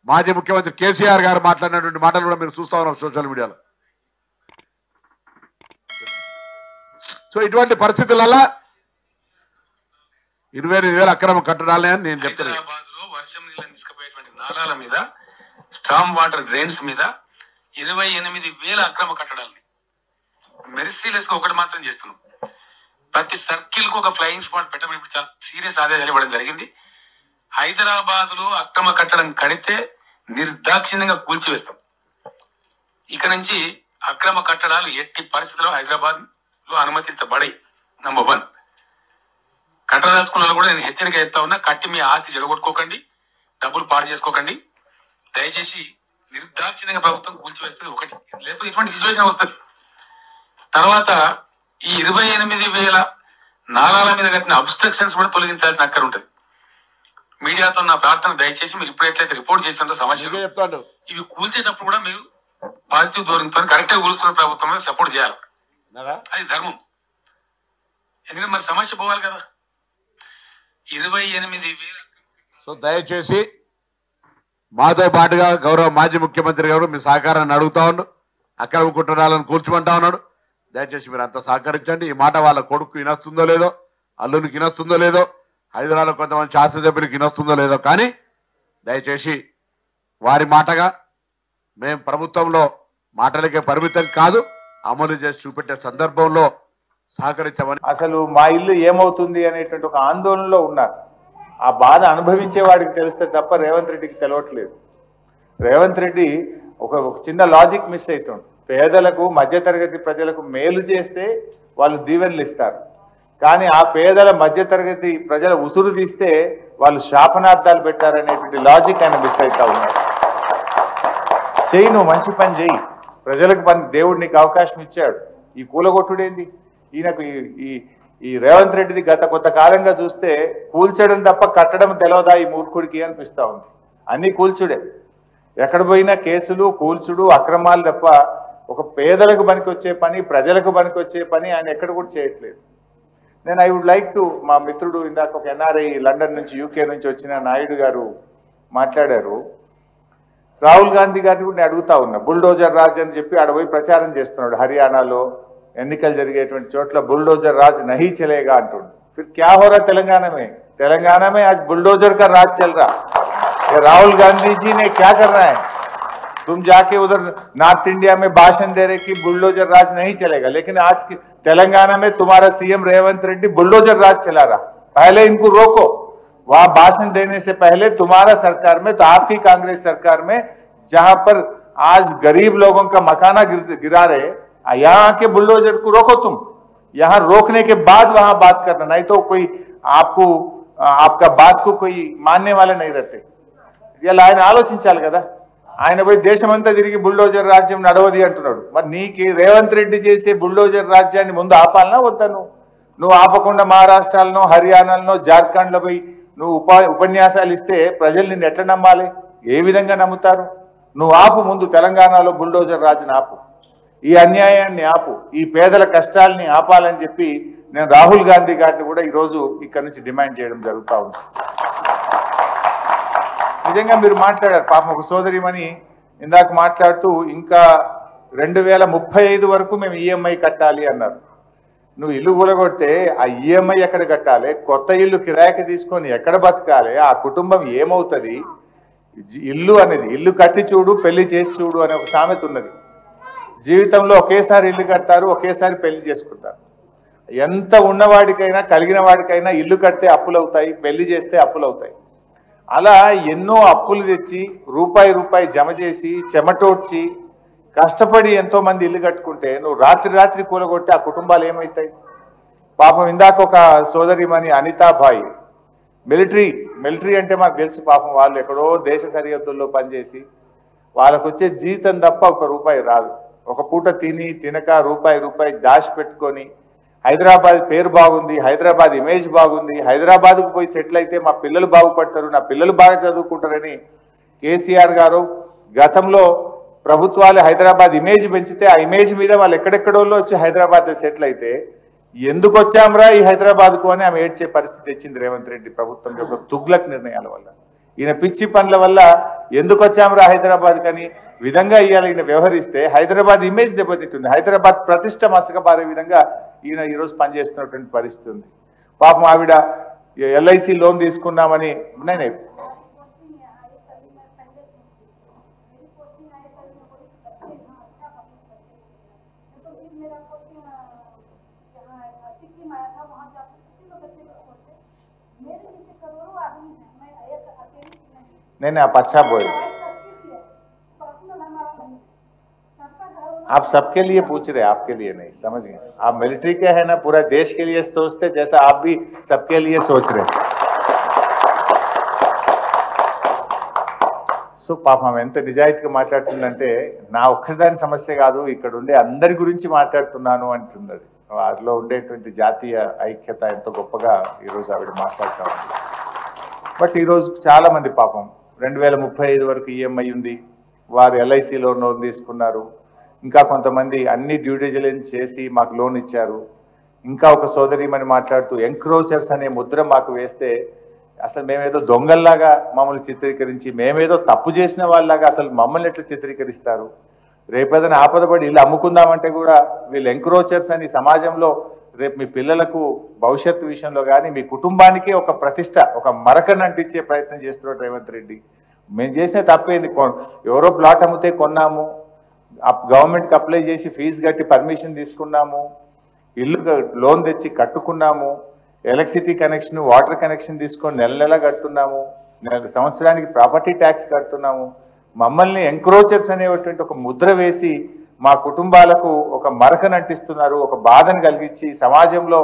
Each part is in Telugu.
మాజీ ముఖ్యమంత్రి కేసీఆర్ గారు మాట్లాడినటువంటి మాటలు కూడా మీరు చూస్తా ఉన్నారు సోషల్ మీడియాలో. సో ఇటువంటి పరిస్థితులలో 28,000 అక్రమ కట్టడాలే అని నేను చెప్తాను. హైదరాబాద్లో వర్షం నీళ్ళని తీసుకుపోయేటువంటి నాలాల మీద, స్టామ్ వాటర్ డ్రైన్స్ మీద 28,000 అక్రమ కట్టడాలని మెర్సీలెస్ గా ఒకటి మాత్రం చేస్తున్నాం. ప్రతి సర్కిల్ కు ఒక ఫ్లయింగ్ స్పాట్ పెట్టమని ఇప్పుడు చాలా సీరియస్ ఆదేశాలు ఇవ్వడం జరిగింది. హైదరాబాద్ లో అక్రమ కట్టడం కడితే నిర్దాక్షిణ్యంగా కూల్చివేస్తాం. ఇక నుంచి అక్రమ కట్టడాలు ఎట్టి పరిస్థితుల్లో హైదరాబాద్ లో అనుమతించబడాయి. నంబర్ 1. కట్టదలుచుకున్న కూడా నేను హెచ్చరిక చేస్తా ఉన్నా, కట్టి మీ ఆస్తి చెడగొట్టుకోకండి, డబ్బులు పాడు చేసుకోకండి. దయచేసి నిర్దాక్షిణ్యంగా ప్రభుత్వం కూల్చివేస్తుంది ఒకటి, లేకపోతే ఇటువంటి సిచ్యువేషన్ వస్తుంది. తర్వాత ఈ 28,000 నాలాల మీద కట్టిన అబ్స్ట్రక్షన్స్ కూడా తొలగించాల్సిన అక్కర ఉంటుంది. మీడియాతో నా ప్రార్థన, దయచేసి మీరు ఇప్పుడు ఎట్లయితే రిపోర్ట్ చేసినట్టు సమస్యలు చెప్తాను, ఇవి కూల్చేటప్పుడు కూడా మీరు పాజిటివ్ ధోరణితో కరెక్ట్ గా కూలుస్తున్న ప్రభుత్వం సపోర్ట్ చేయాలి. అది ధర్మం. ఎందుకంటే మరి సమస్య పోవాలి కదా. 28,000. సో దయచేసి మాతో పాటుగా గౌరవ మాజీ ముఖ్యమంత్రి గారు మీ సహకారాన్ని అడుగుతా ఉండు. అక్రమ కుట్రడాలను కూల్చమంటా ఉన్నాడు. దయచేసి మీరు అంతా సహకరించండి. ఈ మాట వాళ్ళ కొడుకు వినొస్తుందో లేదో, అల్లునికి వినొస్తుందో లేదో, హైదరాబాద్లో కొంతమంది శాసనసభ్యులకు వినొస్తుందో లేదో, కానీ దయచేసి వారి మాటగా మేము ప్రభుత్వంలో మాటలకే పరిమితం కాదు, అమలు చేసి చూపెట్టే సందర్భంలో సహకరించామని. అసలు మా ఇల్లు ఏమవుతుంది అనేటువంటి ఒక ఆందోళనలో ఉన్నారు. ఆ బాధ అనుభవించే వాడికి తెలిస్తే తప్ప రేవంత్ రెడ్డికి తెలవట్లేదు. రేవంత్ రెడ్డి ఒక చిన్న లాజిక్ మిస్ అవుతుంది. పేదలకు, మధ్యతరగతి ప్రజలకు మేలు చేస్తే వాళ్ళు దీవెనలు ఇస్తారు, కానీ ఆ పేదల మధ్యతరగతి ప్రజల ఉసురు తీస్తే వాళ్ళు శాపనార్థాలు పెట్టారనేటువంటి లాజిక్ ఆయన మిస్ అవుతా ఉన్నాడు. చెయ్యి, నువ్వు మంచి పని చెయ్యి, ప్రజలకు పని, దేవుడు నీకు అవకాశం ఇచ్చాడు. ఈ కూలగొట్టుడేంది? ఈయనకు ఈ రేవంత్ రెడ్డిది గత కొంతకాలంగా చూస్తే కూల్చడం తప్ప కట్టడం తెలవదా ఈ మూర్ఖుడికి అనిపిస్తూ ఉంది. అన్నీ కూల్చుడే, ఎక్కడ పోయినా కేసులు, కూల్చుడు, అక్రమాలు తప్ప ఒక పేదలకు పనికి వచ్చే పని, ప్రజలకు పనికి వచ్చే పని ఆయన ఎక్కడ కూడా చేయట్లేదు. నేను ఐ వుడ్ లైక్ టు, మా మిత్రుడు ఇందాక ఒక ఎన్ఆర్ఐ లండన్ నుంచి, యూకే నుంచి వచ్చిన నాయుడు గారు మాట్లాడారు. రాహుల్ గాంధీ గారిని కూడా నేను అడుగుతా ఉన్నా, బుల్డోజర్ రాజ్ అని చెప్పి ఆడ పోయి ప్రచారం చేస్తున్నాడు. హర్యానాలో ఎన్నికలు జరిగేటువంటి చోట్ల బుల్డోజర్ రాజ్ నహీ చలేగా అంటుండు. फिर क्या हो रहा तेलंगाना में आज बुलडोजर का राज चल रहा है. राहुल गांधी जी ने क्या करना है? तुम जाके उधर नॉर्थ इंडिया में भाषण दे रहे कि बुलडोजर राज नहीं चलेगा, लेकिन आज तेलंगाना में तुम्हारा सीएम रेवंत रेड्डी बुलडोजर राज चला रहा. पहले इनको रोको. वहां भाषण देने से पहले तुम्हारा सरकार में, तो आपकी कांग्रेस सरकार में, जहां पर आज गरीब लोगों का मकाना गिरा रहे, यहाँ आके बुलडोजर को रोको. तुम यहाँ रोकने के बाद वहां बात करना, नहीं तो कोई आपको, आपका बात को कोई मानने वाले नहीं रहते. ఇలా ఆయన ఆలోచించాలి కదా. ఆయన పోయి దేశమంతా తిరిగి బుల్డోజర్ రాజ్యం నడవది అంటున్నాడు. మరి నీకు రేవంత్ రెడ్డి చేసే బుల్డోజర్ రాజ్యాన్ని ముందు ఆపాలనా వద్దా? నువ్వు ఆపకుండా మహారాష్ట్రలో, హర్యానాలో, జార్ఖండ్లో పోయి నువ్వు ఉపన్యాసాలు ఇస్తే ప్రజలు నిన్ను ఎట్లా నమ్మాలి? ఏ విధంగా నమ్ముతారు? నువ్వు ఆపు, ముందు తెలంగాణలో బుల్డోజర్ రాజ్ని ఆపు, ఈ అన్యాయాన్ని ఆపు, ఈ పేదల కష్టాలని ఆపాలని చెప్పి నేను రాహుల్ గాంధీ గారిని కూడా ఈరోజు ఇక్కడ నుంచి డిమాండ్ చేయడం జరుగుతూ ఉంది. నిజంగా మీరు మాట్లాడారు, పాపం ఒక సోదరిమణి ఇందాక మాట్లాడుతూ ఇంకా 2035 వరకు మేము ఈఎంఐ కట్టాలి అన్నారు. నువ్వు ఇల్లు కూలగొడితే ఆ ఈఎంఐ ఎక్కడ కట్టాలి? కొత్త ఇల్లు కిరాయికి తీసుకొని ఎక్కడ బతకాలి? ఆ కుటుంబం ఏమవుతుంది? ఇల్లు అనేది, ఇల్లు కట్టి చూడు, పెళ్లి చేసి చూడు అనే ఒక సామెత ఉన్నది. జీవితంలో ఒకేసారి ఇల్లు కడతారు, ఒకేసారి పెళ్లి చేసుకుంటారు. ఎంత ఉన్నవాడికైనా, కలిగిన వాడికైనా ఇల్లు కడితే అప్పులు అవుతాయి, పెళ్లి చేస్తే అప్పులు అవుతాయి. అలా ఎన్నో అప్పులు తెచ్చి రూపాయి రూపాయి జమ చేసి చెమటోడ్చి కష్టపడి ఎంతో మంది ఇల్లు కట్టుకుంటే నువ్వు రాత్రి కూలగొట్టి ఆ కుటుంబాలు ఏమవుతాయి? పాపం ఇందాక ఒక సోదరిమణి అనితాబాయి, మిలిటరీ అంటే మాకు తెలుసు, పాపం వాళ్ళు ఎక్కడో దేశ సరిహద్దుల్లో పనిచేసి వాళ్ళకు వచ్చే జీతం తప్ప ₹1 రాదు. ఒక పూట తినక రూపాయి దాచిపెట్టుకొని హైదరాబాద్ పేరు బాగుంది, హైదరాబాద్ ఇమేజ్ బాగుంది, హైదరాబాద్కు పోయి సెటిల్ అయితే మా పిల్లలు బాగుపడతారు, నా పిల్లలు బాగా చదువుకుంటారని కేసీఆర్ గారు గతంలో ప్రభుత్వాలు హైదరాబాద్ ఇమేజ్ పెంచితే ఆ ఇమేజ్ మీద వాళ్ళు ఎక్కడెక్కడోళ్ళు వచ్చి హైదరాబాద్ సెటిల్ అయితే ఎందుకు వచ్చాంరా ఈ హైదరాబాద్కు అని ఆమె ఏడ్చే పరిస్థితి తెచ్చింది రేవంత్ రెడ్డి ప్రభుత్వం యొక్క తుగ్లక్ నిర్ణయాల వల్ల. ఈయన పిచ్చి పనుల వల్ల ఎందుకు వచ్చామురా హైదరాబాద్ కని విధంగా ఇవాళ ఈయన వ్యవహరిస్తే హైదరాబాద్ ఇమేజ్ దెబ్బతింటుంది. హైదరాబాద్ ప్రతిష్ట మసకబారే విధంగా ఈయన ఈరోజు పనిచేస్తున్నటువంటి పరిస్థితి ఉంది. పాపం ఆవిడ ఎల్ఐసి లోన్ తీసుకున్నామని నేనే नहीं आप अच्छा बोल, आप सबके लिए पूछ रहे, आपके लिए नहीं, समझ गए? आप मिलिट्री के हैं ना, पूरा देश के लिए सोचते जैसा आप भी सबके लिए सोच रहे. సో పాపం ఎంత నిజాయితీగా మాట్లాడుతుందంటే నా ఒక్కదాని సమస్య కాదు, ఇక్కడ ఉండే అందరి గురించి మాట్లాడుతున్నాను అంటుంది. అది వారిలో ఉండేటువంటి జాతీయ ఐక్యత ఎంతో గొప్పగా ఈరోజు ఆవిడ మాట్లాడుతూ ఉంది. బట్ ఈరోజు చాలా మంది పాపం 2035 వరకు ఈఎంఐ ఉంది, వారు ఎల్ఐసిలో లోన్ తీసుకున్నారు. ఇంకా కొంతమంది అన్ని డ్యూ డిలిజెన్స్ చేసి మాకు లోన్ ఇచ్చారు. ఇంకా ఒక సోదరిమని మాట్లాడుతూ ఎంక్రోచర్స్ అనే ముద్ర మాకు వేస్తే అసలు మేమేదో దొంగల్లాగా మమ్మల్ని చిత్రీకరించి, మేమేదో తప్పు చేసిన వాళ్ళలాగా అసలు మమ్మల్ని ఎట్లా చిత్రీకరిస్తారు? రేపేదైనా ఆపదపడి ఇల్లు అమ్ముకుందామంటే కూడా వీళ్ళు ఎంక్రోచర్స్ అని సమాజంలో రేపు మీ పిల్లలకు భవిష్యత్తు విషయంలో కానీ మీ కుటుంబానికే ఒక ప్రతిష్ట, ఒక మరకను అంటించే ప్రయత్నం చేస్తున్నాడు రేవంత్ రెడ్డి. మేము చేసిన తప్పేంది? ఎవరో ప్లాట్ అమ్మితే కొన్నాము, గవర్నమెంట్కి అప్లై చేసి ఫీజు కట్టి పర్మిషన్ తీసుకున్నాము, ఇల్లు లోన్ తెచ్చి కట్టుకున్నాము, ఎలక్ట్రిసిటీ కనెక్షన్ వాటర్ కనెక్షన్ తీసుకొని నెల నెల కడుతున్నాము, సంవత్సరానికి ప్రాపర్టీ ట్యాక్స్ కడుతున్నాము. మమ్మల్ని ఎంక్రోచర్స్ అనేటువంటి ఒక ముద్ర వేసి మా కుటుంబాలకు ఒక మరకను అంటిస్తున్నారు, ఒక బాధను కలిగించి సమాజంలో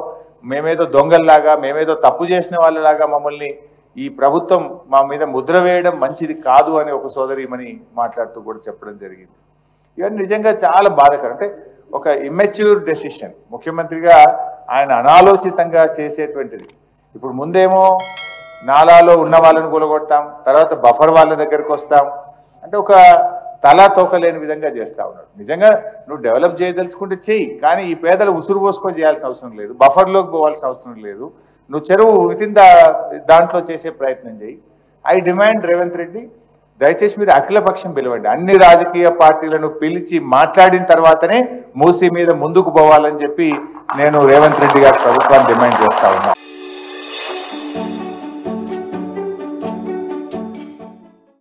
మేమేదో దొంగల్లాగా, మేమేదో తప్పు చేసిన వాళ్ళలాగా మమ్మల్ని ఈ ప్రభుత్వం మా మీద ముద్ర వేయడం మంచిది కాదు అని ఒక సోదరిమని మాట్లాడుతూ కూడా చెప్పడం జరిగింది. ఇవన్నీ నిజంగా చాలా బాధాకరం. అంటే ఒక ఇమ్మెచ్యూర్ డెసిషన్ ముఖ్యమంత్రిగా ఆయన అనాలోచితంగా చేసేటువంటిది. ఇప్పుడు ముందేమో నాలాలో ఉన్న వాళ్ళని కూలగొడతాం, తర్వాత బఫర్ వాళ్ళ దగ్గరకు వస్తాం అంటే ఒక తలా తోకలేని విధంగా చేస్తా ఉన్నాడు. నిజంగా నువ్వు డెవలప్ చేయదలుచుకుంటే చెయ్యి, కానీ ఈ పేదలు ఉసురు పోసుకొని చేయాల్సిన అవసరం లేదు, బఫర్లోకి పోవాల్సిన అవసరం లేదు. నువ్వు చెరువు వితిన్ దాంట్లో చేసే ప్రయత్నం చేయి. ఐ డిమాండ్ రేవంత్ రెడ్డి, దయచేసి మీరు అఖిలపక్షం పిలవండి, అన్ని రాజకీయ పార్టీలను పిలిచి మాట్లాడిన తర్వాతనే మూసీ మీద ముందుకు పోవాలని చెప్పి నేను రేవంత్ రెడ్డి గారి ప్రభుత్వాన్ని డిమాండ్ చేస్తా ఉన్నా.